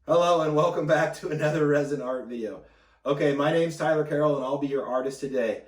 Hello and welcome back to another resin art video. Okay, my name's Tyler Carroll and I'll be your artist today.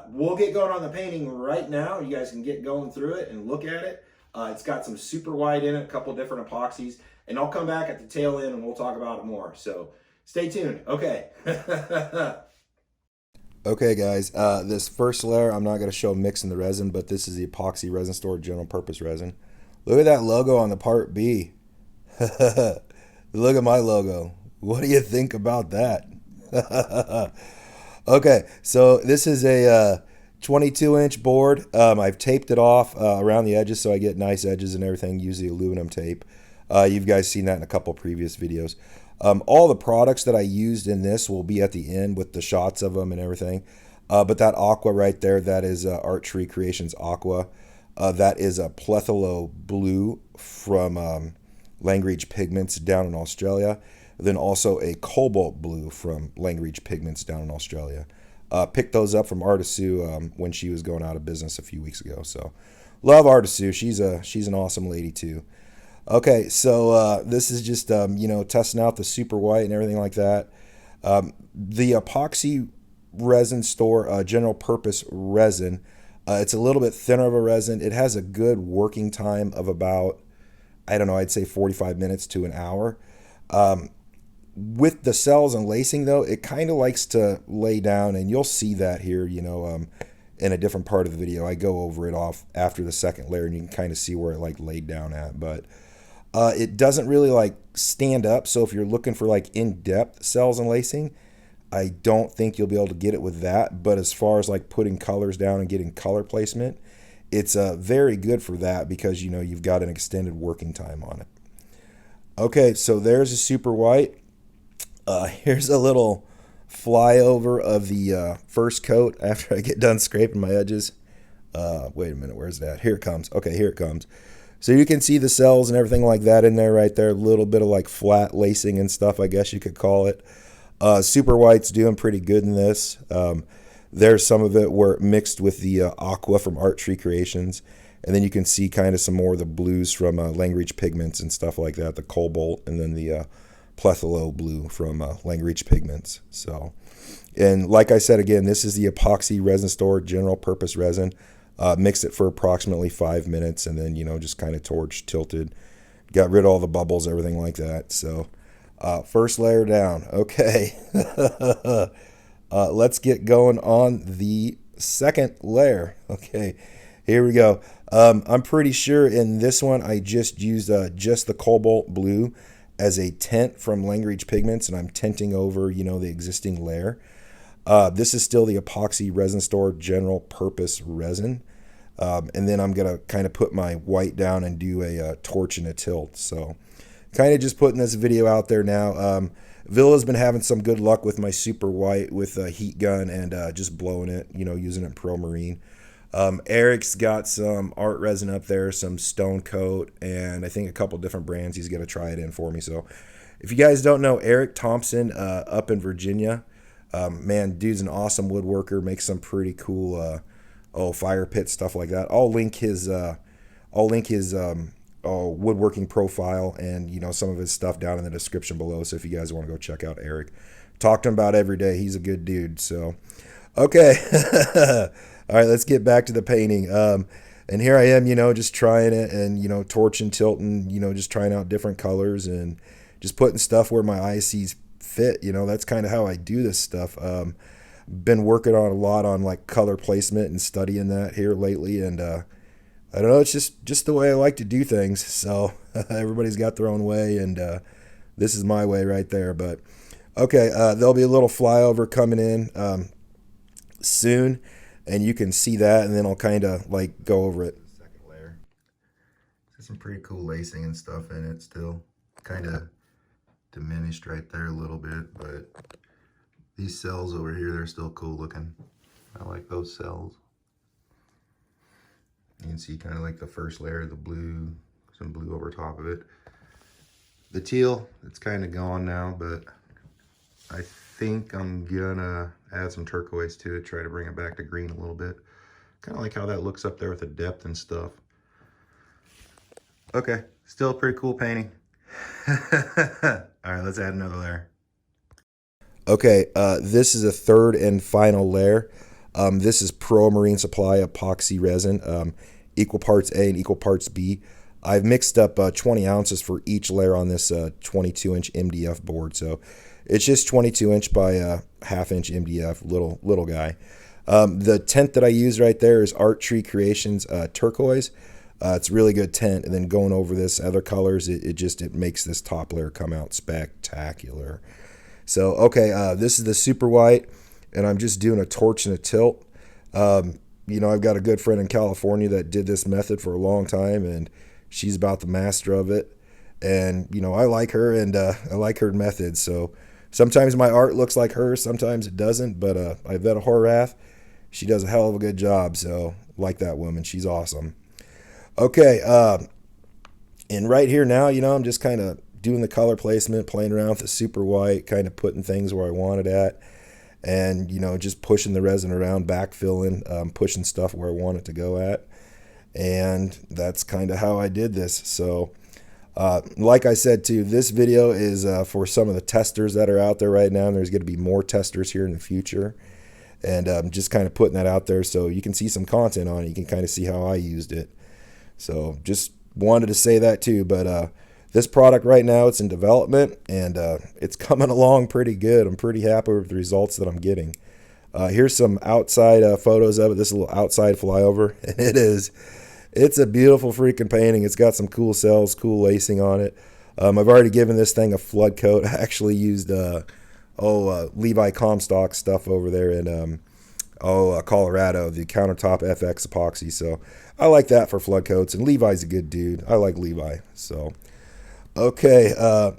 We'll get going on the painting right now. You guys can get going through it and look at it. It's got some super white in it, a couple different epoxies, and I'll come back at the tail end and we'll talk about it more. So stay tuned. Okay. Okay guys, this first layer I'm not going to show mixing the resin, but this is the epoxy resin store general purpose resin. Look at that logo on the part B. Look at my logo. What do you think about that? Okay, so this is a 22-inch board. I've taped it off around the edges so I get nice edges and everything. Use the aluminum tape. You've guys seen that in a couple previous videos. All the products that I used in this will be at the end with the shots of them and everything. But that aqua right there, that is Archery Creations aqua. That is a plethalo blue from LANDGRIDGE Pigments down in Australia. Then also a cobalt blue from LANDGRIDGE Pigments down in Australia. Picked those up from Artist Sue when she was going out of business a few weeks ago. So love Artist Sue. She's an awesome lady too. Okay, so this is just testing out the super white and everything like that. The epoxy resin store general purpose resin. It's a little bit thinner of a resin. It has a good working time of about, I don't know, I'd say 45 minutes to an hour. With the cells and lacing though, it kind of likes to lay down, and you'll see that here, in a different part of the video. I go over it off after the second layer and you can kind of see where it like laid down at, but it doesn't really like stand up. So if you're looking for like in-depth cells and lacing, I don't think you'll be able to get it with that. But as far as like putting colors down and getting color placement, it's very good for that because you've got an extended working time on it. Okay, so there's a super white. Here's a little flyover of the first coat after I get done scraping my edges. Wait a minute, where's that? Here it comes. Okay, here it comes. So you can see the cells and everything like that in there right there. A little bit of like flat lacing and stuff, I guess you could call it. Super white's doing pretty good in this. There's some of it where it mixed with the aqua from Archery Creations. And then you can see kind of some more of the blues from LANDGRIDGE Pigments and stuff like that. The cobalt and then the plethalo blue from LANDGRIDGE Pigments. So, and like I said again, this is the epoxy resin store general purpose resin. Mix it for approximately 5 minutes and then, just kind of torch tilted. Got rid of all the bubbles, everything like that. So, first layer down. Okay. Let's get going on the second layer. Okay, here we go. I'm pretty sure in this one I just used just the cobalt blue as a tint from LANDGRIDGE Pigments, and I'm tinting over, the existing layer. This is still the epoxy resin store general purpose resin. And then I'm going to kind of put my white down and do a torch and a tilt. So kind of just putting this video out there now. Villa's been having some good luck with my super white with a heat gun and just blowing it, using it Pro Marine. ERIK's got some art resin up there, some Stone Coat, and I think a couple different brands. He's going to try it in for me. So if you guys don't know ERIK THOMPSON up in Virginia, man, dude's an awesome woodworker, makes some pretty cool fire pit stuff like that. I'll link his woodworking profile and some of his stuff down in the description below. So if you guys want to go check out ERIK, talk to him about every day. He's a good dude. So okay. All right, let's get back to the painting. And here I am, just trying it and, torching, tilting, just trying out different colors and just putting stuff where my eye sees fit. That's kind of how I do this stuff. Been working on a lot on like color placement and studying that here lately. And I don't know, it's just the way I like to do things. So everybody's got their own way, and this is my way right there. But okay, there'll be a little flyover coming in soon. And you can see that, and then I'll kind of like go over it. Second layer. There's some pretty cool lacing and stuff in it still. Kind of diminished right there a little bit, but these cells over here, they're still cool looking. I like those cells. You can see kind of like the first layer of the blue, some blue over top of it. The teal, it's kind of gone now, but I think I'm gonna add some turquoise to it, try to bring it back to green a little bit. Kind of like how that looks up there with the depth and stuff. Okay, still a pretty cool painting. All right, let's add another layer. Okay, this is a third and final layer. This is Pro Marine Supply epoxy resin, equal parts A and equal parts B. I've mixed up 20 ounces for each layer on this 22-inch MDF board. So it's just 22-inch by half-inch MDF, little guy. The tint that I use right there is Art Tree Creations Turquoise. It's really good tint, and then going over this other colors, it makes this top layer come out spectacular. So, okay, this is the super white, and I'm just doing a torch and a tilt. You know, I've got a good friend in California that did this method for a long time, and she's about the master of it. And, you know, I like her, and I like her method. So sometimes my art looks like hers, sometimes it doesn't, but IVETA HORVATH, she does a hell of a good job. So like that woman, she's awesome. Okay, and right here now, you know, I'm just kind of doing the color placement, playing around with the super white, kind of putting things where I want it at, and, you know, just pushing the resin around, backfilling, pushing stuff where I want it to go at. And that's kind of how I did this. So like I said too, this video is for some of the testers that are out there right now, and there's going to be more testers here in the future. And just kind of putting that out there so you can see some content on it. You can kind of see how I used it. So just wanted to say that too. But this product right now, it's in development, and it's coming along pretty good. I'm pretty happy with the results that I'm getting. Here's some outside photos of it. This is a little outside flyover, and it's a beautiful freaking painting. It's got some cool cells, cool lacing on it. I've already given this thing a flood coat. I actually used Levi Comstock stuff over there in Colorado, the Countertop FX epoxy. So I like that for flood coats, and Levi's a good dude. I like Levi. So okay,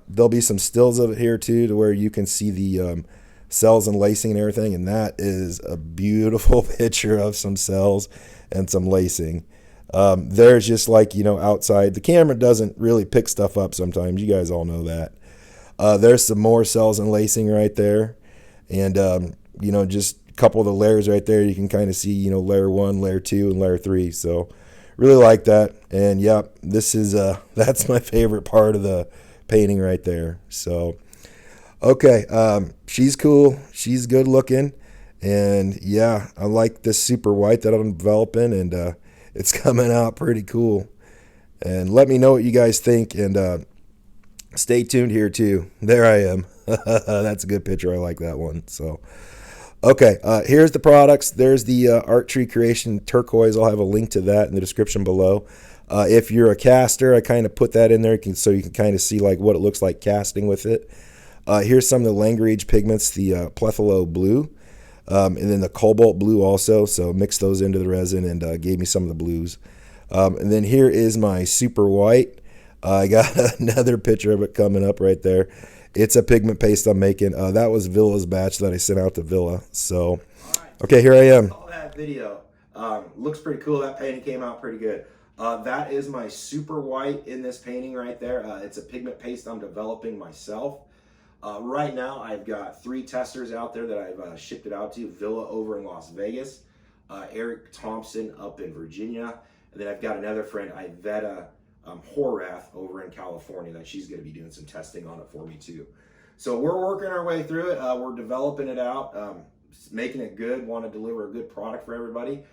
there'll be some stills of it here too, to where you can see the cells and lacing and everything, and that is a beautiful picture of some cells and some lacing. There's just, like, you know, outside, the camera doesn't really pick stuff up sometimes. You guys all know that. There's some more cells and lacing right there, and you know, just a couple of the layers right there. You can kind of see, you know, layer 1, layer 2, and layer 3. So really like that. And yep, this is that's my favorite part of the painting right there. So okay, she's cool, she's good looking, and yeah, I like this super white that I'm developing, and it's coming out pretty cool. And let me know what you guys think, and stay tuned here too. There I am. That's a good picture. I like that one. So okay, here's the products. There's the Art Tree Creation Turquoise. I'll have a link to that in the description below. If you're a caster, I kind of put that in there so you can kind of see like what it looks like casting with it. Here's some of the LANDGRIDGE pigments, the Plethalo Blue, and then the Cobalt Blue also. So mixed those into the resin and gave me some of the blues. And then here is my super white. I got another picture of it coming up right there. It's a pigment paste I'm making. That was Villa's batch that I sent out to Villa. So, okay, here I am. All that video looks pretty cool. That painting came out pretty good. That is my super white in this painting right there. It's a pigment paste I'm developing myself. Right now, I've got 3 testers out there that I've shipped it out to. Villa over in Las Vegas, ERIK Thompson up in Virginia, and then I've got another friend, IVETA HORVATH over in California, that she's going to be doing some testing on it for me too. So we're working our way through it. We're developing it out, making it good, want to deliver a good product for everybody.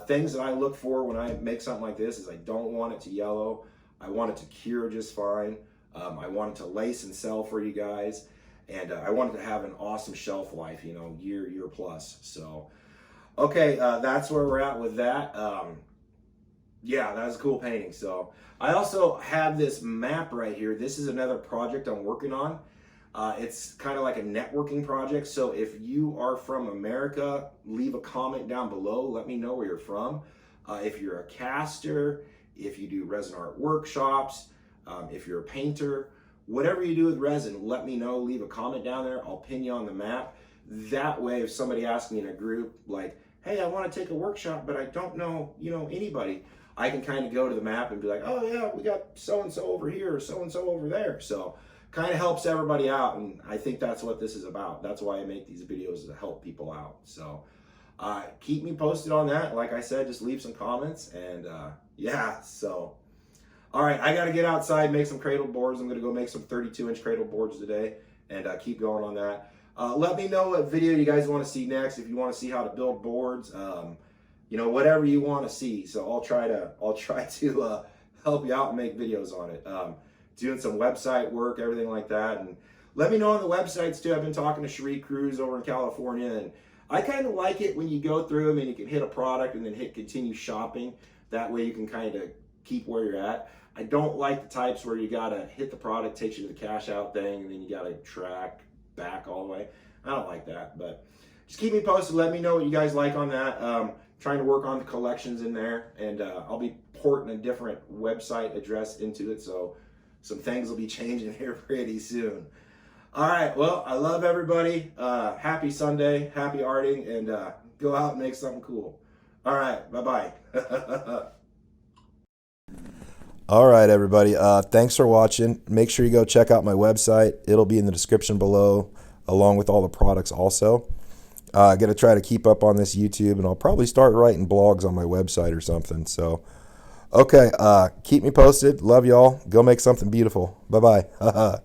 Things that I look for when I make something like this is I don't want it to yellow. I want it to cure just fine. I want it to lace and sell for you guys. And I want it to have an awesome shelf life, you know, year plus. So, okay, that's where we're at with that. Yeah, that was a cool painting. So I also have this map right here. This is another project I'm working on. It's kind of like a networking project. So if you are from America, leave a comment down below. Let me know where you're from. If you're a caster, if you do resin art workshops, if you're a painter, whatever you do with resin, let me know. Leave a comment down there. I'll pin you on the map. That way, if somebody asks me in a group, like, hey, I want to take a workshop, but I don't know, you know, anybody, I can kind of go to the map and be like, oh yeah, we got so-and-so over here or so-and-so over there. So kind of helps everybody out, and I think that's what this is about. That's why I make these videos, to help people out. So keep me posted on that. Like I said, just leave some comments, and yeah, so All right, I got to get outside, make some cradle boards. I'm going to go make some 32-inch cradle boards today and keep going on that. Let me know what video you guys want to see next. If you want to see how to build boards, you know, whatever you want to see. So I'll try to help you out and make videos on it. Doing some website work, everything like that. And let me know on the websites too. I've been talking to Cherie Cruz over in California, and I kind of like it when you go through them and you can hit a product and then hit continue shopping. That way you can kind of keep where you're at. I don't like the types where you gotta hit the product, takes you to the cash out thing, and then you gotta track back all the way. I don't like that, but just keep me posted. Let me know what you guys like on that. Trying to work on the collections in there, and I'll be porting a different website address into it, so some things will be changing here pretty soon. All right, well, I love everybody. Happy Sunday, happy arting, and go out and make something cool. All right, bye-bye. All right, everybody. Thanks for watching. Make sure you go check out my website. It'll be in the description below, along with all the products also. I'm going to try to keep up on this YouTube, and I'll probably start writing blogs on my website or something. So, okay, keep me posted. Love y'all. Go make something beautiful. Bye-bye.